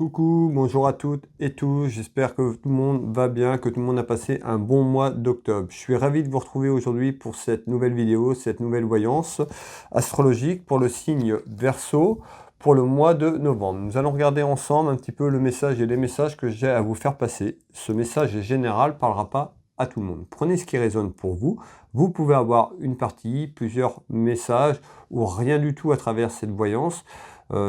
Coucou, bonjour à toutes et tous, j'espère que tout le monde va bien, que tout le monde a passé un bon mois d'octobre. Je suis ravi de vous retrouver aujourd'hui pour cette nouvelle vidéo, cette nouvelle voyance astrologique pour le signe Verseau pour le mois de novembre. Nous allons regarder ensemble un petit peu le message et les messages que j'ai à vous faire passer. Ce message est général, ne parlera pas à tout le monde. Prenez ce qui résonne pour vous. Vous pouvez avoir une partie, plusieurs messages ou rien du tout à travers cette voyance.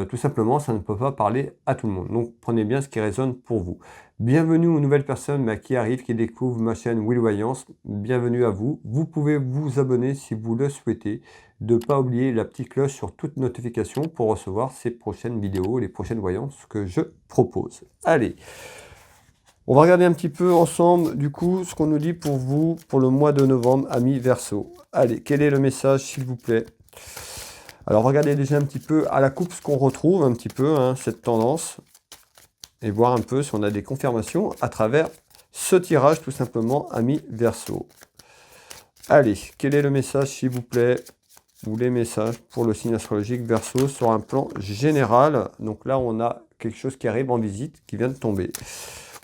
Tout simplement, ça ne peut pas parler à tout le monde. Donc, prenez bien ce qui résonne pour vous. Bienvenue aux nouvelles personnes qui arrivent, qui découvrent ma chaîne Will Voyance. Bienvenue à vous. Vous pouvez vous abonner si vous le souhaitez. De ne pas oublier la petite cloche sur toute notification pour recevoir ces prochaines vidéos, les prochaines voyances que je propose. Allez, on va regarder un petit peu ensemble, du coup, ce qu'on nous dit pour vous, pour le mois de novembre, amis Verseau. Allez, quel est le message, s'il vous plaît ? Alors, regardez déjà un petit peu à la coupe ce qu'on retrouve, un petit peu, cette tendance, et voir un peu si on a des confirmations à travers ce tirage, tout simplement, amis Verseau. Allez, quel est le message, s'il vous plaît, ou les messages pour le signe astrologique Verseau sur un plan général. Donc là, on a quelque chose qui arrive en visite, qui vient de tomber,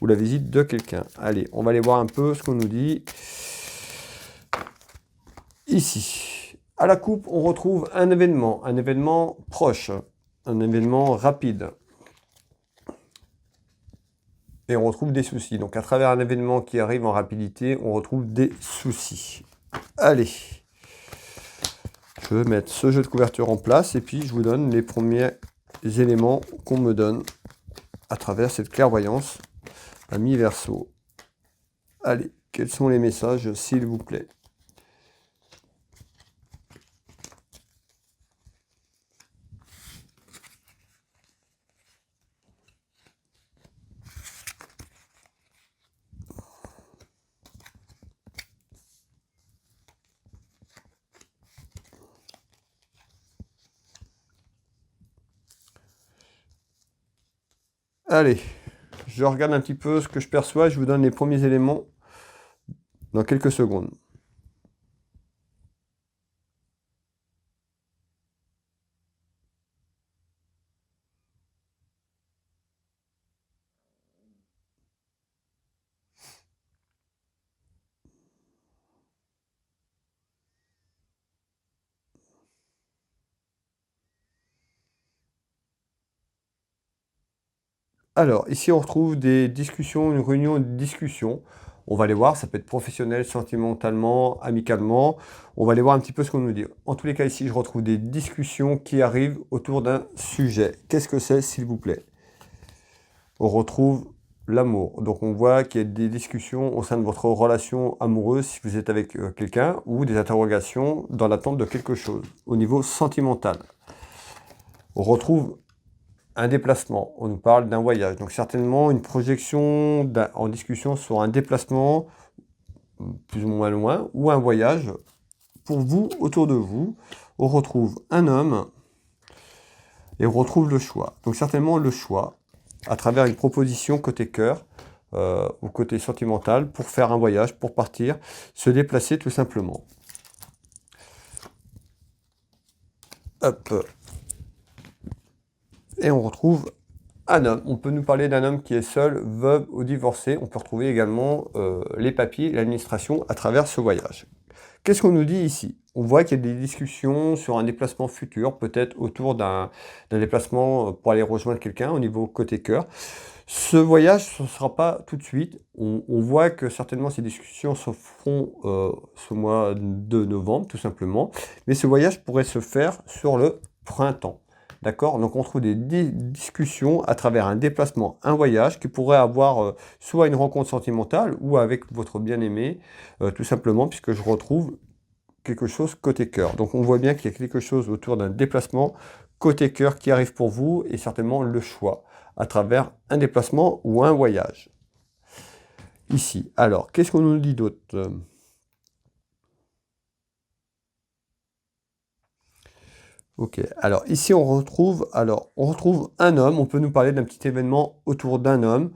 ou la visite de quelqu'un. Allez, on va aller voir un peu ce qu'on nous dit ici. À la coupe, on retrouve un événement proche, un événement rapide. Et on retrouve des soucis. Donc à travers un événement qui arrive en rapidité, on retrouve des soucis. Allez, je vais mettre ce jeu de couverture en place et puis je vous donne les premiers éléments qu'on me donne à travers cette clairvoyance, amis Verseau. Allez, quels sont les messages, s'il vous plaît ? Allez, je regarde un petit peu ce que je perçois, je vous donne les premiers éléments dans quelques secondes. Alors, ici on retrouve des discussions, une réunion de discussion. On va aller voir, ça peut être professionnel, sentimentalement, amicalement. On va aller voir un petit peu ce qu'on nous dit. En tous les cas, ici, je retrouve des discussions qui arrivent autour d'un sujet. Qu'est-ce que c'est, s'il vous plaît ? On retrouve l'amour. Donc, on voit qu'il y a des discussions au sein de votre relation amoureuse, si vous êtes avec quelqu'un, ou des interrogations dans l'attente de quelque chose, au niveau sentimental. On retrouve un déplacement, on nous parle d'un voyage, donc certainement une projection en discussion sur un déplacement plus ou moins loin, ou un voyage pour vous, autour de vous. On retrouve un homme et on retrouve le choix. Donc certainement le choix à travers une proposition côté cœur ou côté sentimental pour faire un voyage, pour partir, se déplacer tout simplement. Hop. Et on retrouve un homme. On peut nous parler d'un homme qui est seul, veuve ou divorcé. On peut retrouver également les papiers, l'administration à travers ce voyage. Qu'est-ce qu'on nous dit ici? On voit qu'il y a des discussions sur un déplacement futur, peut-être autour d'un déplacement pour aller rejoindre quelqu'un au niveau côté cœur. Ce voyage, ce ne sera pas tout de suite. On voit que certainement ces discussions se feront ce mois de novembre, tout simplement. Mais ce voyage pourrait se faire sur le printemps. D'accord? Donc on trouve des discussions à travers un déplacement, un voyage qui pourrait avoir soit une rencontre sentimentale ou avec votre bien-aimé, tout simplement, puisque je retrouve quelque chose côté cœur. Donc on voit bien qu'il y a quelque chose autour d'un déplacement côté cœur qui arrive pour vous et certainement le choix à travers un déplacement ou un voyage. Ici, alors, qu'est-ce qu'on nous dit d'autre ? Ok, alors ici on retrouve un homme, on peut nous parler d'un petit événement autour d'un homme.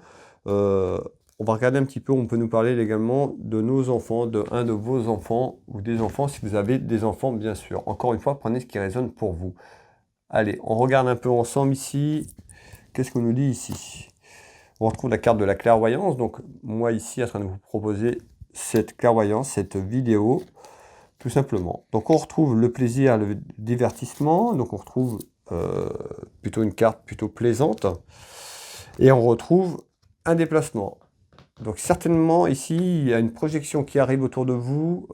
On va regarder un petit peu, on peut nous parler également de nos enfants, de un de vos enfants ou des enfants, si vous avez des enfants bien sûr. Encore une fois, prenez ce qui résonne pour vous. Allez, on regarde un peu ensemble ici. qu'est-ce qu'on nous dit ici? On retrouve la carte de la clairvoyance. Donc, moi, ici, en train de vous proposer cette clairvoyance, cette vidéo, tout simplement. Donc, on retrouve le plaisir, le divertissement. Donc, on retrouve plutôt une carte plutôt plaisante. Et on retrouve un déplacement. Donc, certainement, ici, il y a une projection qui arrive autour de vous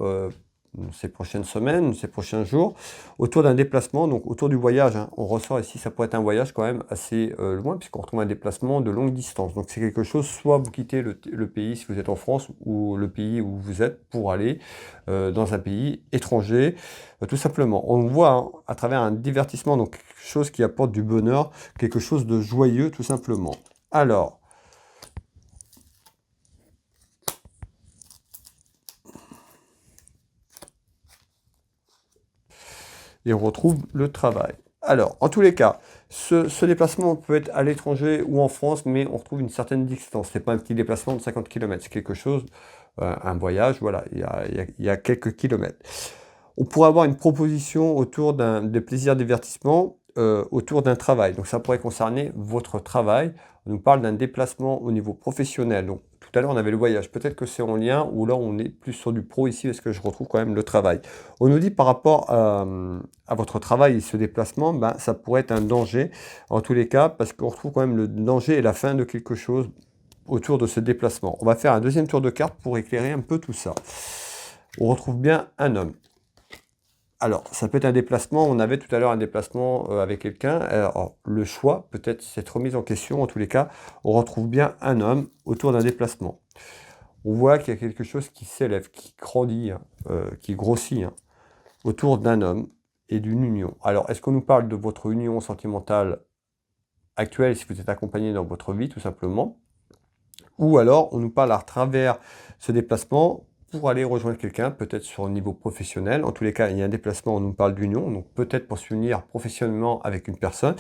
ces prochaines semaines, ces prochains jours, autour d'un déplacement, donc autour du voyage. Hein. On ressort ici, ça pourrait être un voyage quand même assez loin, puisqu'on retrouve un déplacement de longue distance. Donc c'est quelque chose, soit vous quittez le pays si vous êtes en France, ou le pays où vous êtes pour aller dans un pays étranger, tout simplement. On voit hein, à travers un divertissement, donc quelque chose qui apporte du bonheur, quelque chose de joyeux, tout simplement. Alors, et on retrouve le travail. Alors, en tous les cas, ce déplacement peut être à l'étranger ou en France, mais on retrouve une certaine distance. Ce n'est pas un petit déplacement de 50 km, c'est quelque chose, un voyage, voilà, il y a quelques kilomètres. On pourrait avoir une proposition autour des plaisirs divertissement, autour d'un travail. Donc ça pourrait concerner votre travail. On nous parle d'un déplacement au niveau professionnel. Donc tout à l'heure on avait le voyage. Peut-être que c'est en lien, ou là on est plus sur du pro ici, parce que je retrouve quand même le travail. On nous dit par rapport à votre travail et ce déplacement, ben, ça pourrait être un danger, en tous les cas, parce qu'on retrouve quand même le danger et la fin de quelque chose autour de ce déplacement. On va faire un deuxième tour de carte pour éclairer un peu tout ça. On retrouve bien un homme. Alors, ça peut être un déplacement. On avait tout à l'heure un déplacement avec quelqu'un. Alors, le choix, peut-être cette remise en question, en tous les cas, on retrouve bien un homme autour d'un déplacement. On voit qu'il y a quelque chose qui s'élève, qui grandit, hein, qui grossit, hein, autour d'un homme et d'une union. Alors, est-ce qu'on nous parle de votre union sentimentale actuelle, si vous êtes accompagné dans votre vie, tout simplement? Ou alors, on nous parle à travers ce déplacement pour aller rejoindre quelqu'un, peut-être sur un niveau professionnel. En tous les cas, il y a un déplacement, on nous parle d'union, donc peut-être pour s'unir professionnellement avec une personne.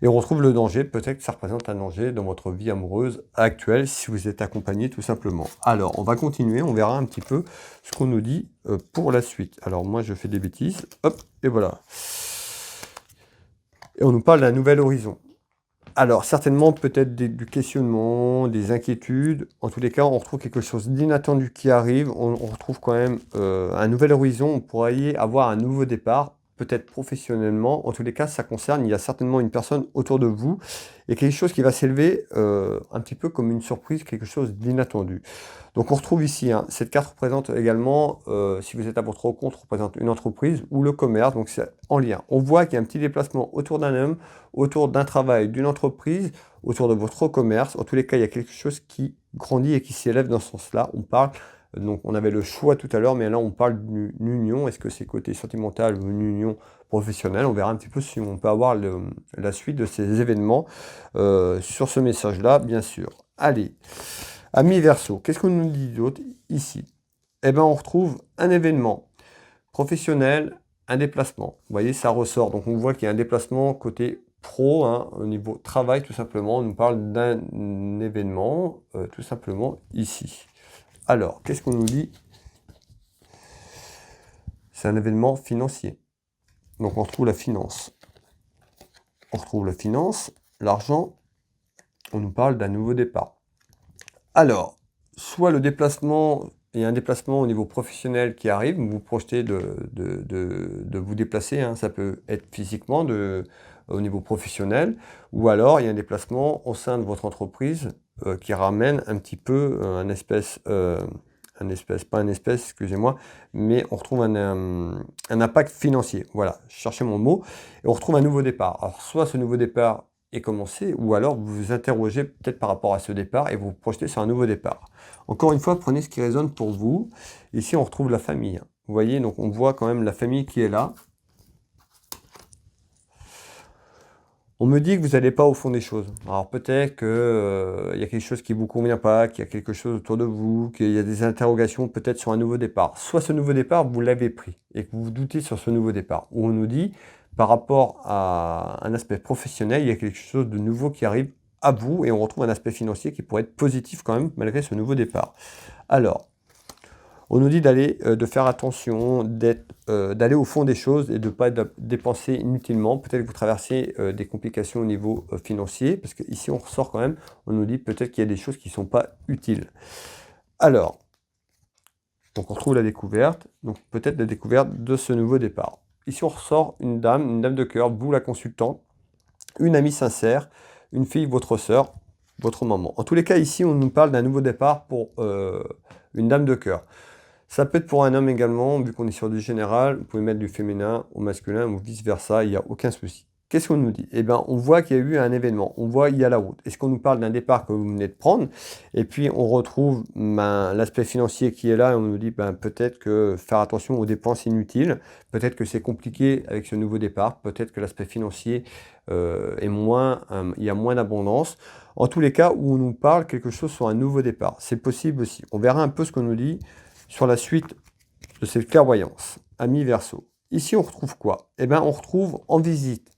Et on retrouve le danger, peut-être que ça représente un danger dans votre vie amoureuse actuelle, si vous êtes accompagné tout simplement. Alors, on va continuer, on verra un petit peu ce qu'on nous dit pour la suite. Alors, moi, je fais des bêtises, hop, et voilà. Et on nous parle d'un nouvel horizon. Alors, certainement, peut-être du questionnement, des inquiétudes. En tous les cas, on retrouve quelque chose d'inattendu qui arrive. On retrouve quand même un nouvel horizon. On pourrait y avoir un nouveau départ, peut-être professionnellement. En tous les cas, ça concerne, il y a certainement une personne autour de vous et quelque chose qui va s'élever un petit peu comme une surprise, quelque chose d'inattendu. Donc, on retrouve ici, hein, cette carte représente également, si vous êtes à votre compte, représente une entreprise ou le commerce. Donc, c'est en lien. On voit qu'il y a un petit déplacement autour d'un homme, autour d'un travail, d'une entreprise, autour de votre commerce. En tous les cas, il y a quelque chose qui grandit et qui s'élève dans ce sens-là. On parle, donc on avait le choix tout à l'heure, mais là on parle d'une union. Est-ce que c'est côté sentimental ou une union professionnelle? On verra un petit peu si on peut avoir la suite de ces événements sur ce message-là, bien sûr. Allez, amis Verseau, qu'est-ce qu'on nous dit d'autre ici? Eh bien, on retrouve un événement professionnel, un déplacement. Vous voyez, ça ressort. Donc on voit qu'il y a un déplacement côté pro, hein, au niveau travail, tout simplement. On nous parle d'un événement, tout simplement, ici. Alors, qu'est-ce qu'on nous dit? C'est un événement financier. Donc on retrouve la finance. On retrouve la finance, l'argent. On nous parle d'un nouveau départ. Alors, soit le déplacement, il y a un déplacement au niveau professionnel qui arrive, vous vous projetez de vous déplacer, hein, ça peut être physiquement au niveau professionnel, ou alors il y a un déplacement au sein de votre entreprise qui ramène un petit peu excusez-moi, mais on retrouve un impact financier. Voilà, je cherchais mon mot, et on retrouve un nouveau départ. Alors, soit ce nouveau départ est commencé, ou alors vous vous interrogez peut-être par rapport à ce départ et vous vous projetez sur un nouveau départ. Encore une fois, prenez ce qui résonne pour vous. Ici, on retrouve la famille. Vous voyez, donc on voit quand même la famille qui est là. On me dit que vous n'allez pas au fond des choses. Alors peut-être qu'il y a quelque chose qui ne vous convient pas, qu'il y a quelque chose autour de vous, qu'il y a des interrogations peut-être sur un nouveau départ. Soit ce nouveau départ, vous l'avez pris et que vous vous doutez sur ce nouveau départ. Ou on nous dit, par rapport à un aspect professionnel, il y a quelque chose de nouveau qui arrive à vous et on retrouve un aspect financier qui pourrait être positif quand même malgré ce nouveau départ. Alors, On nous dit de faire attention, d'aller au fond des choses et de ne pas dépenser inutilement. Peut-être que vous traversez des complications au niveau financier, parce qu'ici on ressort quand même, on nous dit peut-être qu'il y a des choses qui ne sont pas utiles. Alors, donc on retrouve la découverte, donc peut-être la découverte de ce nouveau départ. Ici on ressort une dame de cœur, vous la consultante, une amie sincère, une fille, votre sœur, votre maman. En tous les cas, ici on nous parle d'un nouveau départ pour une dame de cœur. Ça peut être pour un homme également, vu qu'on est sur du général, vous pouvez mettre du féminin au masculin ou vice-versa, il n'y a aucun souci. Qu'est-ce qu'on nous dit? Eh bien, on voit qu'il y a eu un événement, on voit qu'il y a la route. Est-ce qu'on nous parle d'un départ que vous venez de prendre? Et puis, on retrouve l'aspect financier qui est là et on nous dit peut-être que faire attention aux dépenses inutiles, peut-être que c'est compliqué avec ce nouveau départ, peut-être que l'aspect financier est moins, il y a moins d'abondance. En tous les cas, où on nous parle quelque chose sur un nouveau départ, c'est possible aussi. On verra un peu ce qu'on nous dit sur la suite de cette clairvoyance. Amis Verseau. Ici, on retrouve quoi? Eh bien, on retrouve en visite,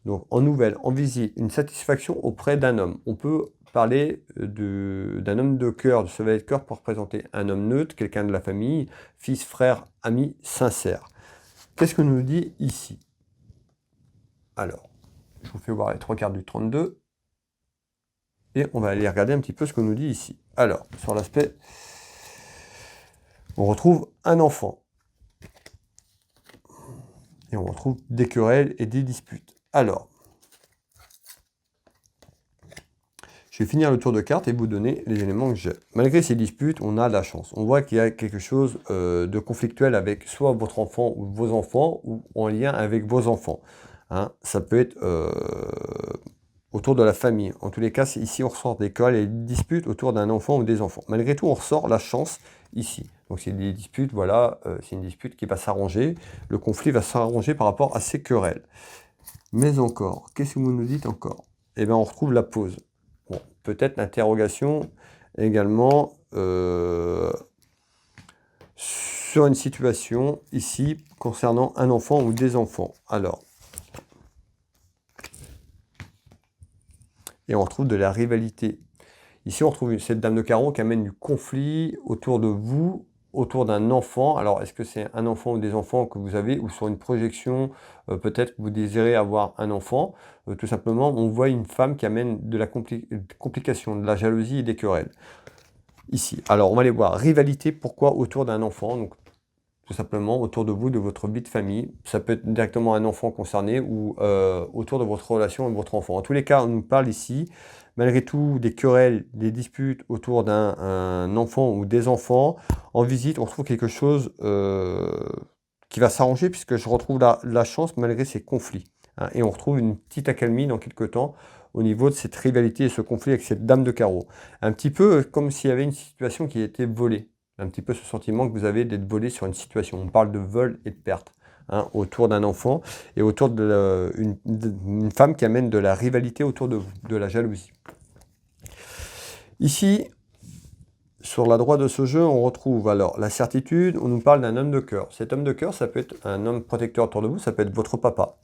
donc en nouvelle, en visite, une satisfaction auprès d'un homme. On peut parler d'un homme de cœur, de chevalier de cœur, pour représenter un homme neutre, quelqu'un de la famille, fils, frère, ami, sincère. Qu'est-ce que nous dit ici? Alors, je vous fais voir les 3 cartes du 32. Et on va aller regarder un petit peu ce qu'on nous dit ici. Alors, sur l'aspect, on retrouve un enfant. Et on retrouve des querelles et des disputes. Alors, je vais finir le tour de cartes et vous donner les éléments que j'ai. Malgré ces disputes, on a de la chance. On voit qu'il y a quelque chose de conflictuel avec soit votre enfant ou vos enfants, ou en lien avec vos enfants. Hein, ça peut être autour de la famille. En tous les cas, ici, on ressort des querelles et des disputes autour d'un enfant ou des enfants. Malgré tout, on ressort la chance ici. Donc, c'est des disputes, voilà, c'est une dispute qui va s'arranger. Le conflit va s'arranger par rapport à ces querelles. Mais encore, qu'est-ce que vous nous dites encore? Eh bien, on retrouve la pause. Bon, peut-être l'interrogation également sur une situation ici concernant un enfant ou des enfants. Alors, et on retrouve de la rivalité. Ici, on retrouve cette dame de carreau qui amène du conflit autour de vous, autour d'un enfant. Alors, est-ce que c'est un enfant ou des enfants que vous avez, ou sur une projection, peut-être que vous désirez avoir un enfant. Tout simplement, on voit une femme qui amène de la complication, de la jalousie et des querelles. Ici. Alors, on va aller voir. Rivalité, pourquoi autour d'un enfant? Donc, tout simplement autour de vous, de votre vie de famille. Ça peut être directement un enfant concerné ou autour de votre relation avec votre enfant. En tous les cas, on nous parle ici, malgré tout, des querelles, des disputes autour d'un enfant ou des enfants. En visite, on retrouve quelque chose qui va s'arranger puisque je retrouve la chance malgré ces conflits. Hein, et on retrouve une petite accalmie dans quelques temps au niveau de cette rivalité et ce conflit avec cette dame de carreau. Un petit peu comme s'il y avait une situation qui était volée. Un petit peu ce sentiment que vous avez d'être volé sur une situation. On parle de vol et de perte hein, autour d'un enfant et autour d'une femme qui amène de la rivalité autour de vous, de la jalousie. Ici, sur la droite de ce jeu, on retrouve alors la certitude, on nous parle d'un homme de cœur. Cet homme de cœur, ça peut être un homme protecteur autour de vous, ça peut être votre papa,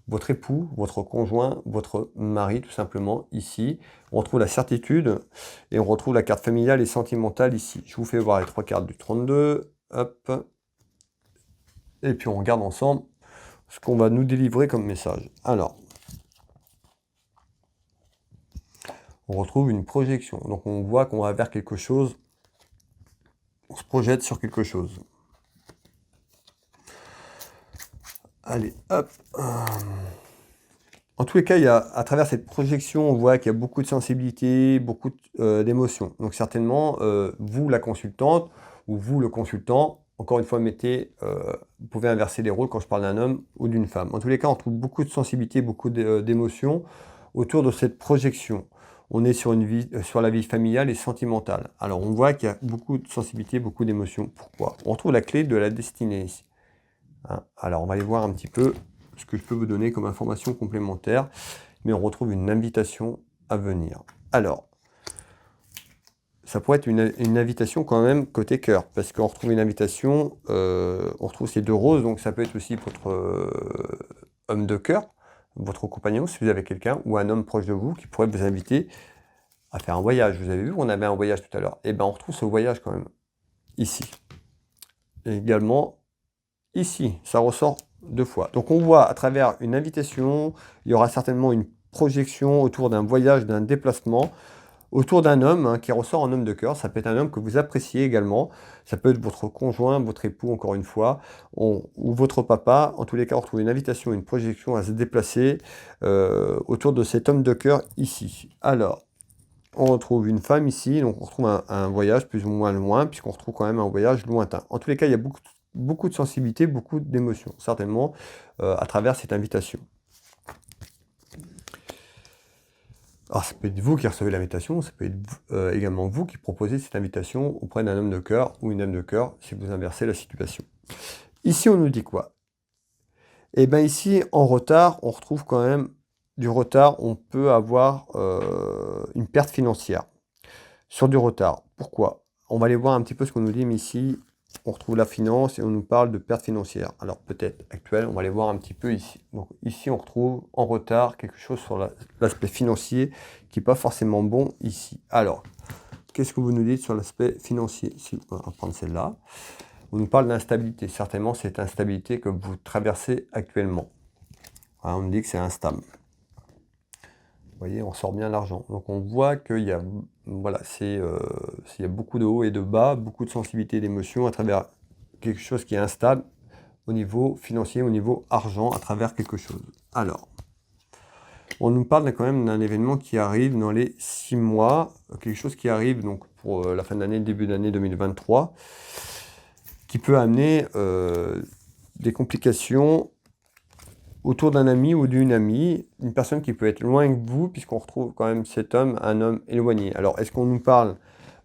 votre époux, votre conjoint, votre mari, tout simplement, ici. On retrouve la certitude et on retrouve la carte familiale et sentimentale ici. Je vous fais voir les 3 cartes du 32. Hop. Et puis on regarde ensemble ce qu'on va nous délivrer comme message. Alors, on retrouve une projection. Donc on voit qu'on va vers quelque chose. On se projette sur quelque chose. Allez, hop. En tous les cas, à travers cette projection, on voit qu'il y a beaucoup de sensibilité, beaucoup d'émotions. Donc certainement, vous la consultante, ou vous le consultant, encore une fois, vous pouvez inverser les rôles quand je parle d'un homme ou d'une femme. En tous les cas, on trouve beaucoup de sensibilité, beaucoup d'émotions autour de cette projection. On est sur la vie familiale et sentimentale. Alors on voit qu'il y a beaucoup de sensibilité, beaucoup d'émotions. Pourquoi? On retrouve la clé de la destinée ici. Hein, alors on va aller voir un petit peu ce que je peux vous donner comme information complémentaire, mais on retrouve une invitation à venir. Alors, ça pourrait être une invitation quand même côté cœur, parce qu'on retrouve une invitation, on retrouve ces 2 roses, donc ça peut être aussi votre homme de cœur, votre compagnon, si vous avez quelqu'un, ou un homme proche de vous qui pourrait vous inviter à faire un voyage. Vous avez vu, on avait un voyage tout à l'heure. Et bien on retrouve ce voyage quand même, ici. Et également ici, ça ressort 2 fois. Donc on voit à travers une invitation, il y aura certainement une projection autour d'un voyage, d'un déplacement, autour d'un homme qui ressort en homme de cœur. Ça peut être un homme que vous appréciez également. Ça peut être votre conjoint, votre époux, encore une fois, ou votre papa. En tous les cas, on retrouve une invitation, une projection à se déplacer autour de cet homme de cœur ici. Alors, on retrouve une femme ici, donc on retrouve un voyage plus ou moins loin, puisqu'on retrouve quand même un voyage lointain. En tous les cas, il y a beaucoup de sensibilité, beaucoup d'émotions, certainement, à travers cette invitation. Alors, ça peut être vous qui recevez l'invitation, ça peut être également vous qui proposez cette invitation auprès d'un homme de cœur ou une dame de cœur, si vous inversez la situation. Ici, on nous dit quoi? Eh bien, ici, en retard, on retrouve quand même du retard, on peut avoir une perte financière sur du retard. Pourquoi? On va aller voir un petit peu ce qu'on nous dit, mais ici, on retrouve la finance et on nous parle de perte financière. Alors, peut-être actuelle, on va aller voir un petit peu ici. Donc, ici, on retrouve en retard quelque chose sur l'aspect financier qui n'est pas forcément bon ici. Alors, qu'est-ce que vous nous dites sur l'aspect financier? Ici, on va prendre celle-là. On nous parle d'instabilité. Certainement, cette instabilité que vous traversez actuellement. Alors, on nous dit que c'est instable. Vous voyez, on sort bien l'argent. Donc on voit qu'il y a, voilà, il y a beaucoup de hauts et de bas, beaucoup de sensibilité et d'émotions à travers quelque chose qui est instable au niveau financier, au niveau argent, à travers quelque chose. Alors, on nous parle quand même d'un événement qui arrive dans les 6 mois, quelque chose qui arrive donc pour la fin d'année, début d'année 2023, qui peut amener des complications autour d'un ami ou d'une amie, une personne qui peut être loin de vous, puisqu'on retrouve quand même cet homme, un homme éloigné. Alors, est-ce qu'on nous parle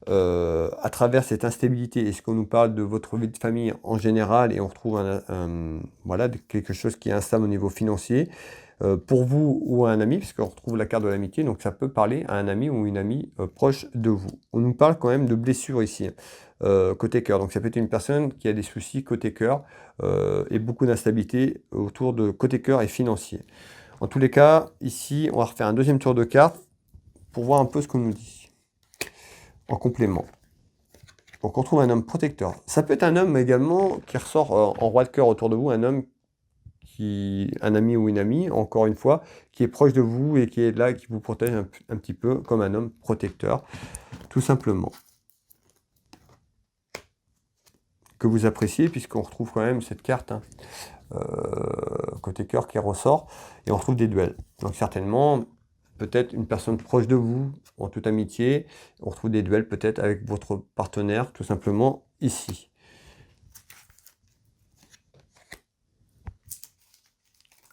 à travers cette instabilité, est-ce qu'on nous parle de votre vie de famille en général, et on retrouve voilà, quelque chose qui est instable au niveau financier, pour vous ou à un ami, puisqu'on retrouve la carte de l'amitié, donc ça peut parler à un ami ou une amie proche de vous. On nous parle quand même de blessures ici, côté cœur. Donc ça peut être une personne qui a des soucis côté cœur et beaucoup d'instabilité autour de côté cœur et financier. En tous les cas, ici, on va refaire un deuxième tour de carte pour voir un peu ce qu'on nous dit en complément. Donc on trouve un homme protecteur. Ça peut être un homme également qui ressort en roi de cœur autour de vous, un homme un ami ou une amie, encore une fois, qui est proche de vous et qui est là et qui vous protège un petit peu comme un homme protecteur, tout simplement. Que vous appréciez, puisqu'on retrouve quand même cette carte, côté cœur qui ressort, et on retrouve des duels. Donc certainement, peut-être une personne proche de vous, en toute amitié, on retrouve des duels peut-être avec votre partenaire, tout simplement, ici.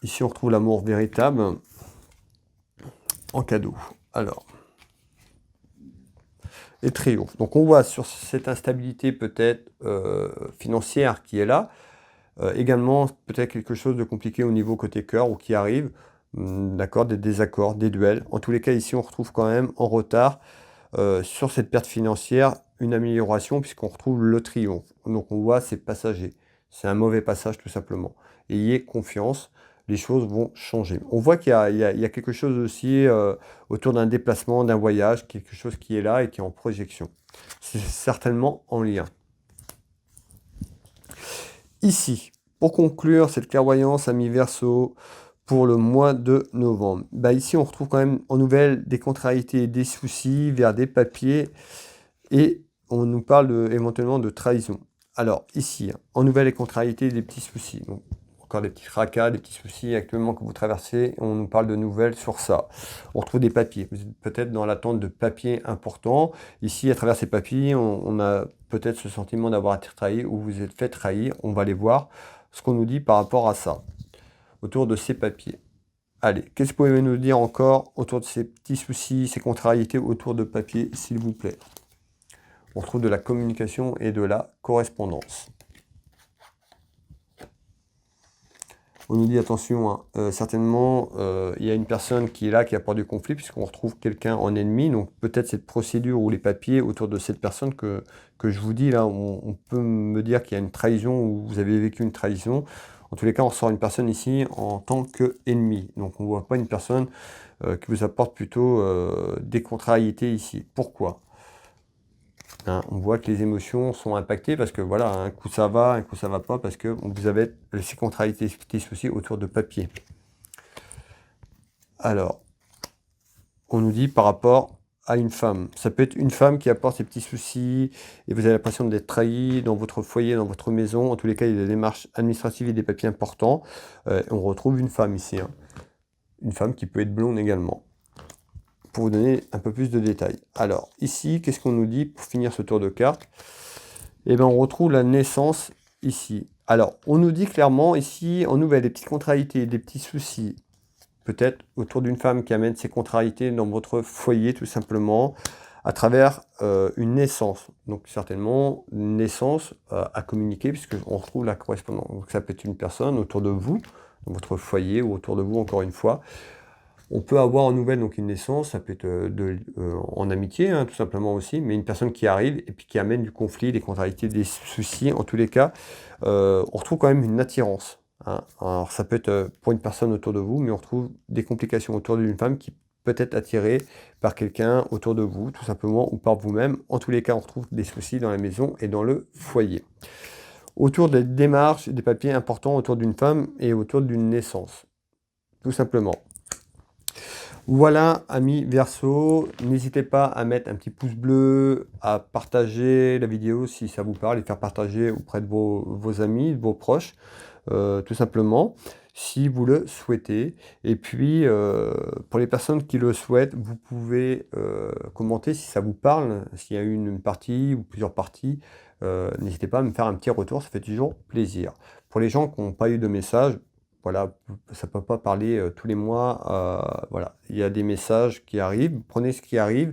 Ici, on retrouve l'amour véritable en cadeau. Alors, et triomphe. Donc, on voit sur cette instabilité peut-être financière qui est là, également peut-être quelque chose de compliqué au niveau côté cœur ou qui arrive, d'accord, des désaccords, des duels. En tous les cas, ici, on retrouve quand même en retard sur cette perte financière une amélioration puisqu'on retrouve le triomphe. Donc, on voit c'est passager. C'est un mauvais passage tout simplement. Ayez confiance. Les choses vont changer. On voit qu'il y a quelque chose aussi autour d'un déplacement, d'un voyage, quelque chose qui est là et qui est en projection. C'est certainement en lien. Ici, pour conclure cette clairvoyance Amis Verseau pour le mois de novembre, ici on retrouve quand même en nouvelle des contrariétés, des soucis vers des papiers et on nous parle éventuellement de trahison. Alors ici, en nouvelle et contrariétés, des petits soucis. Donc, encore des petits fracas, des petits soucis actuellement que vous traversez, on nous parle de nouvelles sur ça. On retrouve des papiers, vous êtes peut-être dans l'attente de papiers importants. Ici, à travers ces papiers, on a peut-être ce sentiment d'avoir été trahi ou vous êtes fait trahir. On va aller voir ce qu'on nous dit par rapport à ça, autour de ces papiers. Allez, qu'est-ce que vous pouvez nous dire encore autour de ces petits soucis, ces contrariétés autour de papiers, s'il vous plaît? On retrouve de la communication et de la correspondance. On nous dit attention, certainement il y a une personne qui est là, qui apporte du conflit, puisqu'on retrouve quelqu'un en ennemi. Donc peut-être cette procédure ou les papiers autour de cette personne que je vous dis là, on peut me dire qu'il y a une trahison ou vous avez vécu une trahison. En tous les cas, on ressort une personne ici en tant qu'ennemi. Donc on ne voit pas une personne qui vous apporte plutôt des contrariétés ici. Pourquoi? hein. On voit que les émotions sont impactées parce que voilà, un coup ça va, un coup ça va pas, parce que vous avez ces contrariétés, ces petits soucis autour de papier. Alors, on nous dit par rapport à une femme. Ça peut être une femme qui apporte ses petits soucis et vous avez l'impression d'être trahi dans votre foyer, dans votre maison. En tous les cas, il y a des démarches administratives et des papiers importants. On retrouve une femme ici, hein. Une femme qui peut être blonde également. Pour vous donner un peu plus de détails. Alors, ici, qu'est-ce qu'on nous dit pour finir ce tour de carte? Eh bien, on retrouve la naissance ici. Alors, on nous dit clairement ici, en nouvelle, des petites contrariétés, des petits soucis, peut-être autour d'une femme qui amène ses contrariétés dans votre foyer, tout simplement, à travers une naissance. Donc, certainement, une naissance à communiquer, puisqu'on retrouve la correspondance. Donc, ça peut être une personne autour de vous, dans votre foyer, ou autour de vous, encore une fois. On peut avoir en nouvelle donc une naissance, ça peut être en amitié, hein, tout simplement aussi, mais une personne qui arrive et puis qui amène du conflit, des contrariétés, des soucis. En tous les cas, on retrouve quand même une attirance, hein. Alors ça peut être pour une personne autour de vous, mais on retrouve des complications autour d'une femme qui peut être attirée par quelqu'un autour de vous, tout simplement, ou par vous-même. En tous les cas, on retrouve des soucis dans la maison et dans le foyer. Autour des démarches, des papiers importants autour d'une femme et autour d'une naissance, tout simplement. Voilà, amis Verseau, n'hésitez pas à mettre un petit pouce bleu, à partager la vidéo si ça vous parle, et faire partager auprès de vos amis, de vos proches, tout simplement, si vous le souhaitez. Et puis, pour les personnes qui le souhaitent, vous pouvez commenter si ça vous parle, s'il y a une partie ou plusieurs parties. N'hésitez pas à me faire un petit retour, ça fait toujours plaisir. Pour les gens qui n'ont pas eu de message, voilà, ça ne peut pas parler tous les mois. Voilà, il y a des messages qui arrivent. Prenez ce qui arrive.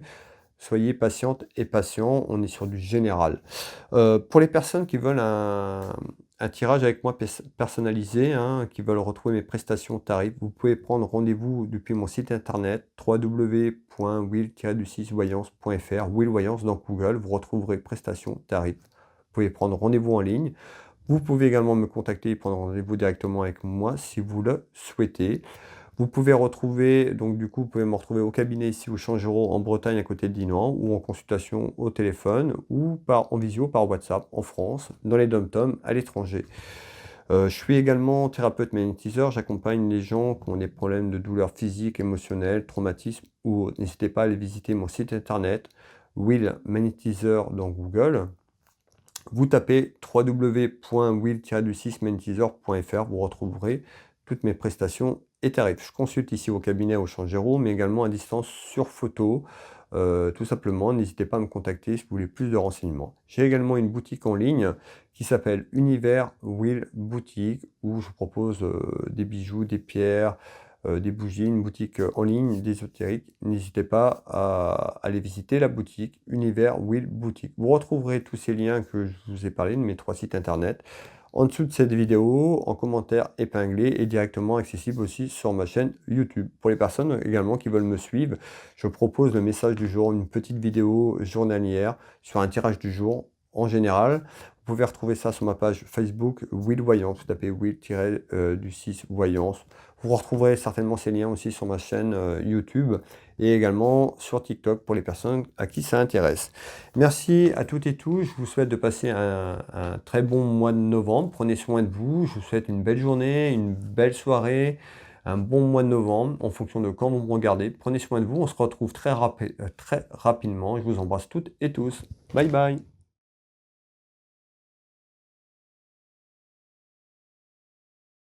Soyez patiente et patient. On est sur du général. Pour les personnes qui veulent un tirage avec moi personnalisé, hein, qui veulent retrouver mes prestations tarifs, vous pouvez prendre rendez-vous depuis mon site internet www.will-voyance.fr. Will Voyance dans Google, vous retrouverez prestations tarifs. Vous pouvez prendre rendez-vous en ligne. Vous pouvez également me contacter et prendre rendez-vous directement avec moi si vous le souhaitez. Vous pouvez retrouver, donc du coup, vous pouvez me retrouver au cabinet ici au Changereau en Bretagne à côté de Dinan, ou en consultation au téléphone, ou en visio par WhatsApp en France, dans les dom-toms à l'étranger. Je suis également thérapeute magnétiseur, j'accompagne les gens qui ont des problèmes de douleurs physiques, émotionnelles, traumatismes, ou n'hésitez pas à aller visiter mon site internet, Will Magnétiseur dans Google. Vous tapez www.will-magnétiseur.fr, vous retrouverez toutes mes prestations et tarifs. Je consulte ici au cabinet au Changereau, mais également à distance sur photo. Tout simplement, n'hésitez pas à me contacter si vous voulez plus de renseignements. J'ai également une boutique en ligne qui s'appelle Univers Will Boutique, où je propose des bijoux, des pierres, des bougies, une boutique en ligne d'ésotérique. N'hésitez pas à aller visiter la boutique Univers Will Boutique. Vous retrouverez tous ces liens que je vous ai parlé de mes 3 sites internet en dessous de cette vidéo, en commentaire épinglé, et directement accessible aussi sur ma chaîne YouTube. Pour les personnes également qui veulent me suivre, je propose le message du jour, une petite vidéo journalière sur un tirage du jour en général. Vous pouvez retrouver ça sur ma page Facebook Will Voyance, vous tapez Will-du-6 Voyance. Vous retrouverez certainement ces liens aussi sur ma chaîne YouTube et également sur TikTok pour les personnes à qui ça intéresse. Merci à toutes et tous. Je vous souhaite de passer un très bon mois de novembre. Prenez soin de vous. Je vous souhaite une belle journée, une belle soirée, un bon mois de novembre en fonction de quand vous me regardez. Prenez soin de vous. On se retrouve très rapidement. Je vous embrasse toutes et tous. Bye bye.